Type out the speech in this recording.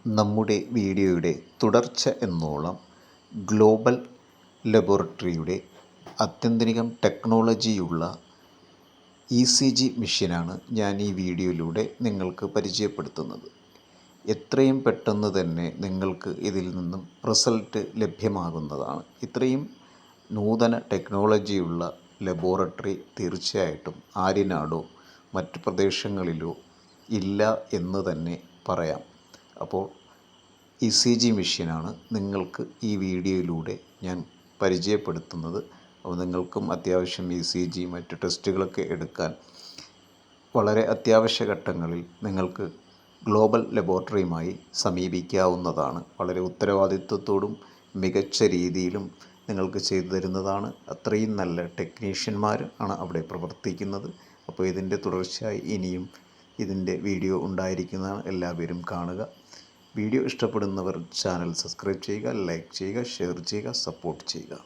നമ്മുടെ വീഡിയോയുടെ തുടർച്ച എന്നോണം ഗ്ലോബൽ ലബോറട്ടറിയുടെ അത്യന്താധുനിക ടെക്നോളജിയുള്ള ECG മെഷീനാണ് ഞാൻ ഈ വീഡിയോയിലൂടെ നിങ്ങൾക്ക് പരിചയപ്പെടുത്തുന്നത്. എത്രയും പെട്ടെന്ന് തന്നെ നിങ്ങൾക്ക് ഇതിൽ നിന്നും റിസൾട്ട് ലഭ്യമാകുന്നതാണ്. ഇത്രയും നൂതന ടെക്നോളജിയുള്ള ലബോറട്ടറി തീർച്ചയായിട്ടും ആര്യനാടോ മറ്റ് പ്രദേശങ്ങളിലോ ഇല്ല എന്ന് തന്നെ പറയാം. അപ്പോൾ ECG മെഷീനാണ് നിങ്ങൾക്ക് ഈ വീഡിയോയിലൂടെ ഞാൻ പരിചയപ്പെടുത്തുന്നത്. അപ്പോൾ നിങ്ങൾക്കും അത്യാവശ്യം ECG മറ്റ് ടെസ്റ്റുകളൊക്കെ എടുക്കാൻ വളരെ അത്യാവശ്യ ഘട്ടങ്ങളിൽ നിങ്ങൾക്ക് ഗ്ലോബൽ ലബോറട്ടറിയുമായി സമീപിക്കാവുന്നതാണ്. വളരെ ഉത്തരവാദിത്വത്തോടും മികച്ച രീതിയിലും നിങ്ങൾക്ക് ചെയ്തു തരുന്നതാണ്. അത്രയും നല്ല ടെക്നീഷ്യന്മാർ ആണ് അവിടെ പ്രവർത്തിക്കുന്നത്. അപ്പോൾ ഇതിൻ്റെ തുടർച്ചയായി ഇനിയും ഇതിൻ്റെ വീഡിയോ ഉണ്ടായിരിക്കുന്നതാണ്. എല്ലാവരും കാണുക. വീഡിയോ ഇഷ്ടപ്പെടുന്നവർ ചാനൽ സബ്സ്ക്രൈബ് ചെയ്യുക, ലൈക്ക് ചെയ്യുക, ഷെയർ ചെയ്യുക, സപ്പോർട്ട് ചെയ്യുക.